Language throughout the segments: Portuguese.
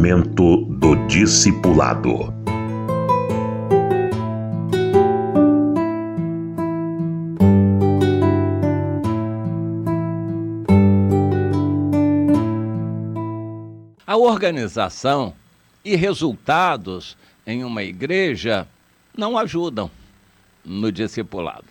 Momento do Discipulado. A organização e resultados em uma igreja não ajudam no discipulado.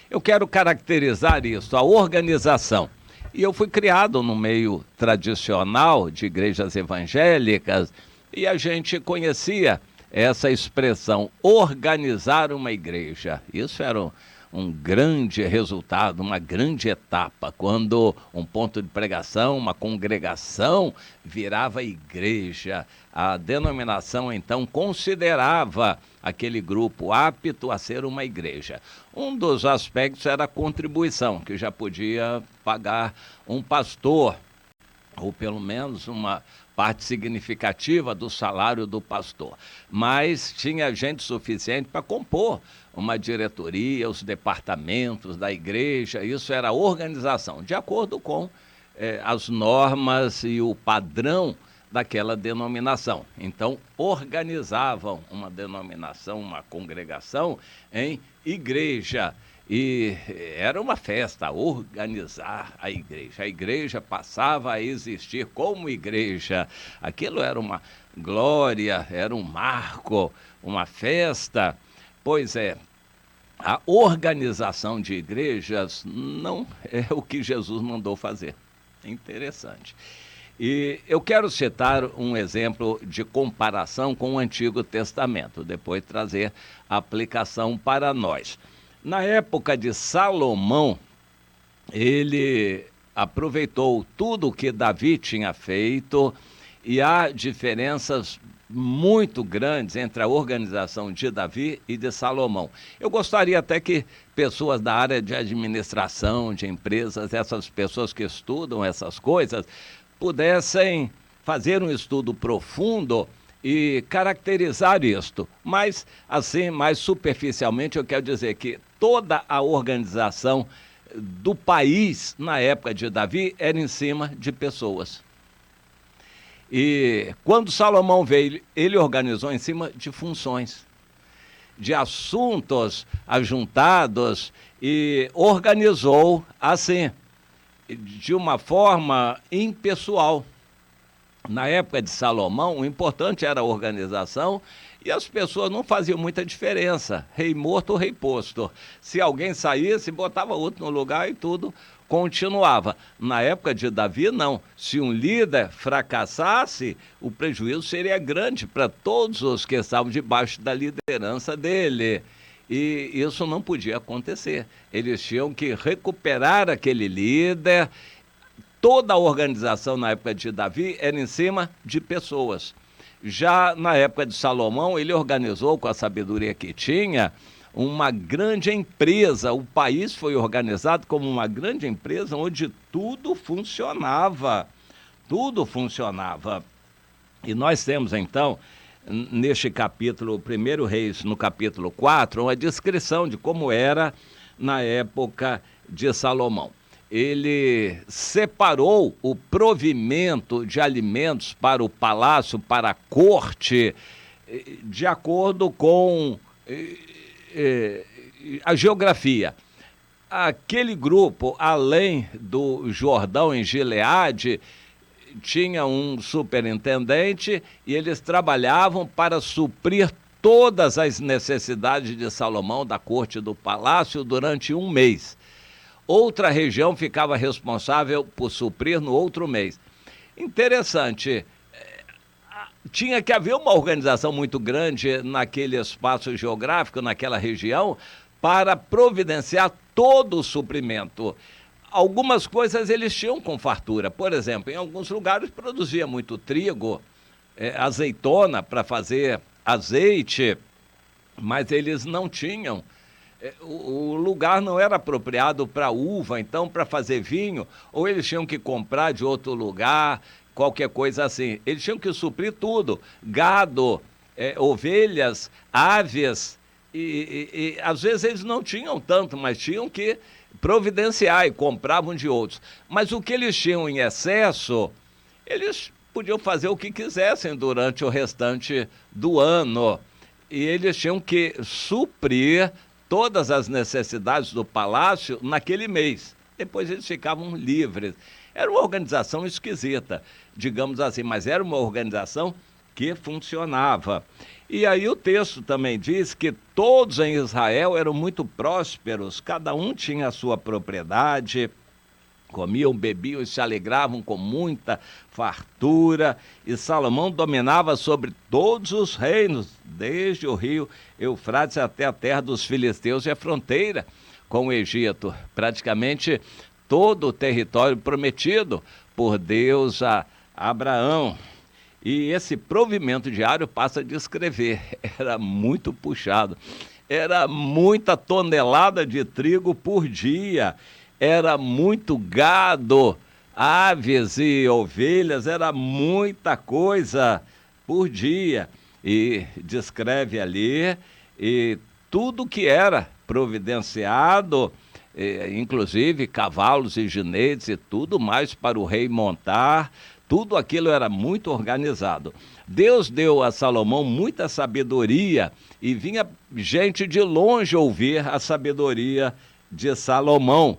Eu quero caracterizar isso, a organização. E eu fui criado no meio tradicional de igrejas evangélicas e a gente conhecia essa expressão, organizar uma igreja. Isso era um grande resultado, uma grande etapa, quando um ponto de pregação, uma congregação virava igreja. A denominação, então, considerava aquele grupo apto a ser uma igreja. Um dos aspectos era a contribuição, que já podia pagar um pastor, ou pelo menos uma parte significativa do salário do pastor. Mas tinha gente suficiente para compor uma diretoria, os departamentos da igreja, isso era organização, de acordo com as normas e o padrão daquela denominação. Então, organizavam uma denominação, uma congregação em igreja. E era uma festa, organizar a igreja. A igreja passava a existir como igreja. Aquilo era uma glória, era um marco, uma festa. Pois é, a organização de igrejas não é o que Jesus mandou fazer. Interessante. E eu quero citar um exemplo de comparação com o Antigo Testamento, depois trazer a aplicação para nós. Na época de Salomão, ele aproveitou tudo o que Davi tinha feito e há diferenças muito grandes entre a organização de Davi e de Salomão. Eu gostaria até que pessoas da área de administração, de empresas, essas pessoas que estudam essas coisas, pudessem fazer um estudo profundo e caracterizar isto. Mas, assim, mais superficialmente, eu quero dizer que toda a organização do país, na época de Davi, era em cima de pessoas. E quando Salomão veio, ele organizou em cima de funções, de assuntos ajuntados e organizou assim, de uma forma impessoal. Na época de Salomão, o importante era a organização e as pessoas não faziam muita diferença. Rei morto ou rei posto. Se alguém saísse, botava outro no lugar e tudo continuava. Na época de Davi, não. Se um líder fracassasse, o prejuízo seria grande para todos os que estavam debaixo da liderança dele. E isso não podia acontecer. Eles tinham que recuperar aquele líder. Toda a organização na época de Davi era em cima de pessoas. Já na época de Salomão, ele organizou, com a sabedoria que tinha, uma grande empresa. O país foi organizado como uma grande empresa onde tudo funcionava. Tudo funcionava. E nós temos, então, neste capítulo, 1 Reis, no capítulo 4, uma descrição de como era na época de Salomão. Ele separou o provimento de alimentos para o palácio, para a corte, de acordo com a geografia. Aquele grupo, além do Jordão em Gileade, tinha um superintendente e eles trabalhavam para suprir todas as necessidades de Salomão, da corte do palácio, durante um mês. Outra região ficava responsável por suprir no outro mês. Interessante, tinha que haver uma organização muito grande naquele espaço geográfico, naquela região, para providenciar todo o suprimento. Algumas coisas eles tinham com fartura. Por exemplo, em alguns lugares produzia muito trigo, azeitona para fazer azeite, mas eles não tinham. O lugar não era apropriado para uva, então, para fazer vinho, ou eles tinham que comprar de outro lugar, qualquer coisa assim. Eles tinham que suprir tudo, gado, ovelhas, aves, e às vezes eles não tinham tanto, mas tinham que providenciar e compravam de outros. Mas o que eles tinham em excesso, eles podiam fazer o que quisessem durante o restante do ano. E eles tinham que suprir todas as necessidades do palácio naquele mês. Depois eles ficavam livres. Era uma organização esquisita, digamos assim, mas era uma organização que funcionava. E aí o texto também diz que todos em Israel eram muito prósperos, cada um tinha a sua propriedade, comiam, bebiam e se alegravam com muita fartura, e Salomão dominava sobre todos os reinos, desde o rio Eufrates até a terra dos filisteus e a fronteira com o Egito, praticamente todo o território prometido por Deus a Abraão. E esse provimento diário passa a descrever, era muito puxado, era muita tonelada de trigo por dia, era muito gado, aves e ovelhas, era muita coisa por dia. E descreve ali e tudo que era providenciado, inclusive cavalos e jinetes e tudo mais para o rei montar, tudo aquilo era muito organizado. Deus deu a Salomão muita sabedoria e vinha gente de longe ouvir a sabedoria de Salomão.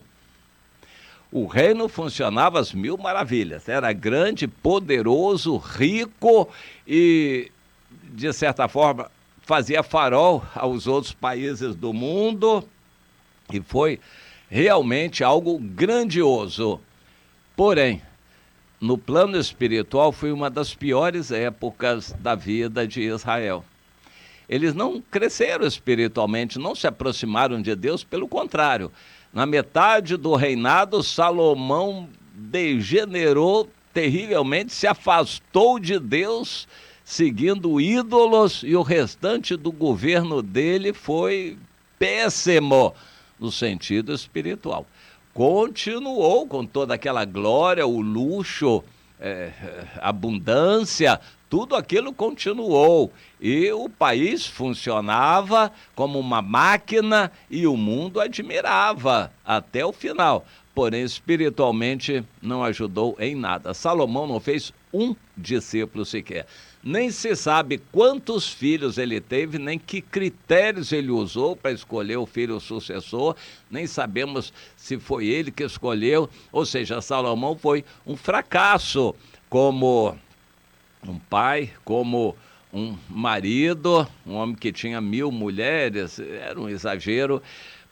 O reino funcionava às mil maravilhas, era grande, poderoso, rico e, de certa forma, fazia farol aos outros países do mundo e foi realmente algo grandioso. Porém, no plano espiritual foi uma das piores épocas da vida de Israel. Eles não cresceram espiritualmente, não se aproximaram de Deus, pelo contrário. Na metade do reinado, Salomão degenerou terrivelmente, se afastou de Deus, seguindo ídolos, e o restante do governo dele foi péssimo no sentido espiritual. Continuou com toda aquela glória, o luxo, abundância, tudo aquilo continuou. E o país funcionava como uma máquina e o mundo admirava até o final. Porém, espiritualmente não ajudou em nada. Salomão não fez um discípulo sequer. Nem se sabe quantos filhos ele teve, nem que critérios ele usou para escolher o filho sucessor, nem sabemos se foi ele que escolheu. Ou seja, Salomão foi um fracasso como um pai, como um marido, um homem que tinha 1000 mulheres, era um exagero.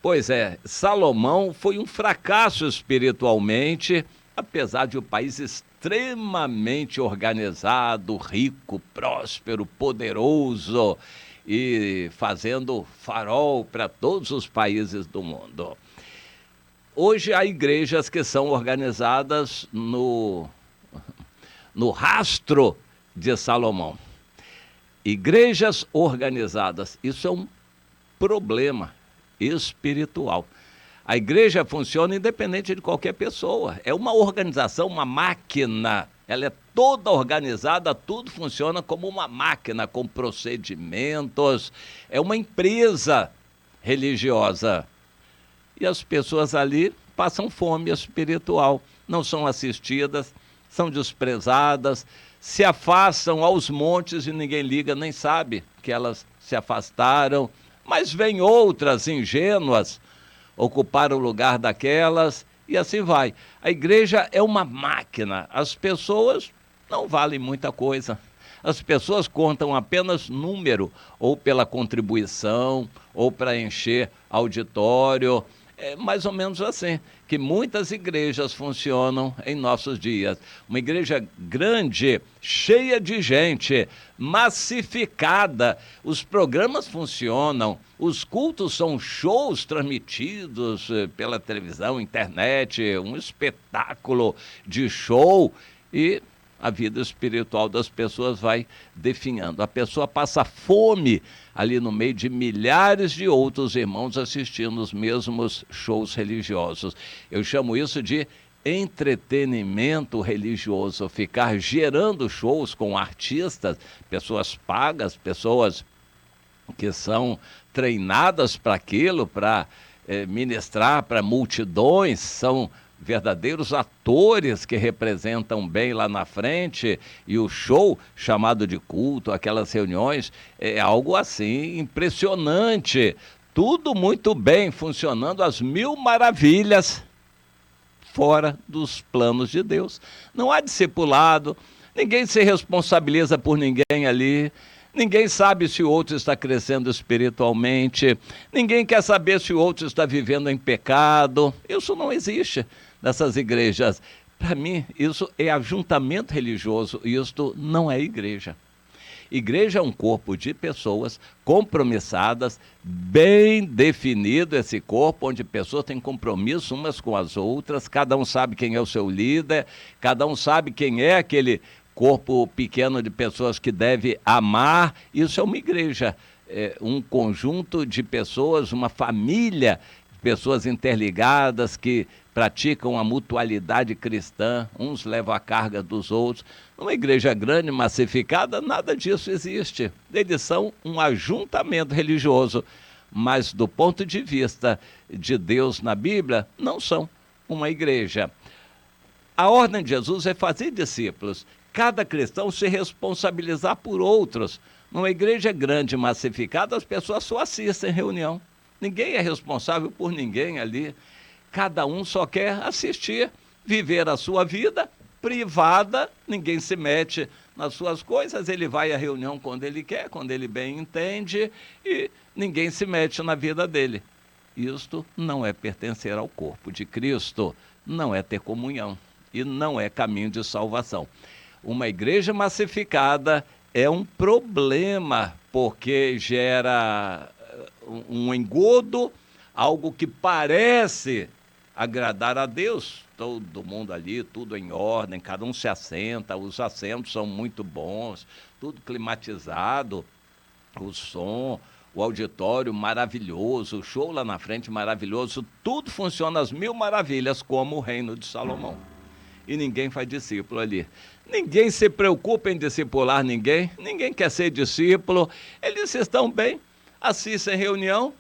Pois é, Salomão foi um fracasso espiritualmente, apesar de um país extremamente organizado, rico, próspero, poderoso e fazendo farol para todos os países do mundo. Hoje há igrejas que são organizadas no rastro de Salomão. Igrejas organizadas, isso é um problema espiritual. A igreja funciona independente de qualquer pessoa. É uma organização, uma máquina. Ela é toda organizada, tudo funciona como uma máquina, com procedimentos. É uma empresa religiosa. E as pessoas ali passam fome espiritual, não são assistidas, são desprezadas, se afastam aos montes e ninguém liga, nem sabe que elas se afastaram. Mas vem outras ingênuas ocupar o lugar daquelas e assim vai. A igreja é uma máquina, as pessoas não valem muita coisa. As pessoas contam apenas número, ou pela contribuição, ou para encher auditório. É mais ou menos assim que muitas igrejas funcionam em nossos dias. Uma igreja grande, cheia de gente, massificada. Os programas funcionam, os cultos são shows transmitidos pela televisão, internet, um espetáculo de show, e a vida espiritual das pessoas vai definhando. A pessoa passa fome ali no meio de milhares de outros irmãos assistindo os mesmos shows religiosos. Eu chamo isso de entretenimento religioso, ficar gerando shows com artistas, pessoas pagas, pessoas que são treinadas para aquilo, para ministrar para multidões, são verdadeiros atores que representam bem lá na frente, e o show chamado de culto, aquelas reuniões, é algo assim impressionante. Tudo muito bem, funcionando às mil maravilhas, fora dos planos de Deus. Não há discipulado, ninguém se responsabiliza por ninguém ali, ninguém sabe se o outro está crescendo espiritualmente, ninguém quer saber se o outro está vivendo em pecado. Isso não existe nessas igrejas. Para mim, isso é ajuntamento religioso, e isto não é igreja. Igreja é um corpo de pessoas compromissadas, bem definido esse corpo, onde pessoas têm compromisso umas com as outras, cada um sabe quem é o seu líder, cada um sabe quem é aquele corpo pequeno de pessoas que deve amar. Isso é uma igreja, um conjunto de pessoas, uma família, pessoas interligadas que praticam a mutualidade cristã, uns levam a carga dos outros. Numa igreja grande, massificada, nada disso existe. Eles são um ajuntamento religioso, mas do ponto de vista de Deus na Bíblia, não são uma igreja. A ordem de Jesus é fazer discípulos, cada cristão se responsabilizar por outros. Numa igreja grande, massificada, as pessoas só assistem reunião. Ninguém é responsável por ninguém ali. Cada um só quer assistir, viver a sua vida privada, ninguém se mete nas suas coisas, ele vai à reunião quando ele quer, quando ele bem entende, e ninguém se mete na vida dele. Isto não é pertencer ao corpo de Cristo, não é ter comunhão e não é caminho de salvação. Uma igreja massificada é um problema, porque gera um engodo, algo que parece agradar a Deus. Todo mundo ali, tudo em ordem, cada um se assenta, os assentos são muito bons, tudo climatizado, o som, o auditório maravilhoso, o show lá na frente maravilhoso, tudo funciona às mil maravilhas, como o reino de Salomão. E ninguém faz discípulo ali. Ninguém se preocupa em discipular ninguém, ninguém quer ser discípulo, eles estão bem, assistem reunião,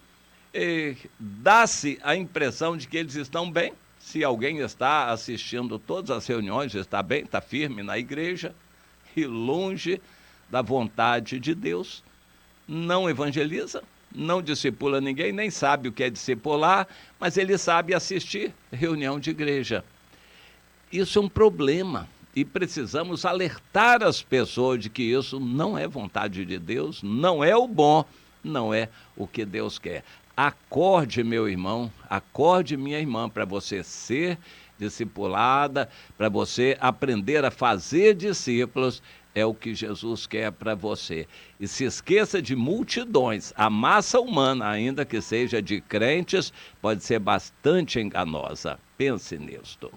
dá-se a impressão de que eles estão bem. Se alguém está assistindo todas as reuniões, está bem, está firme na igreja, e longe da vontade de Deus, não evangeliza, não discipula ninguém, nem sabe o que é discipular, mas ele sabe assistir reunião de igreja. Isso é um problema, e precisamos alertar as pessoas de que isso não é vontade de Deus, não é o bom, não é o que Deus quer. Acorde, meu irmão, acorde, minha irmã, para você ser discipulada, para você aprender a fazer discípulos, é o que Jesus quer para você. E se esqueça de multidões. A massa humana, ainda que seja de crentes, pode ser bastante enganosa. Pense nisto.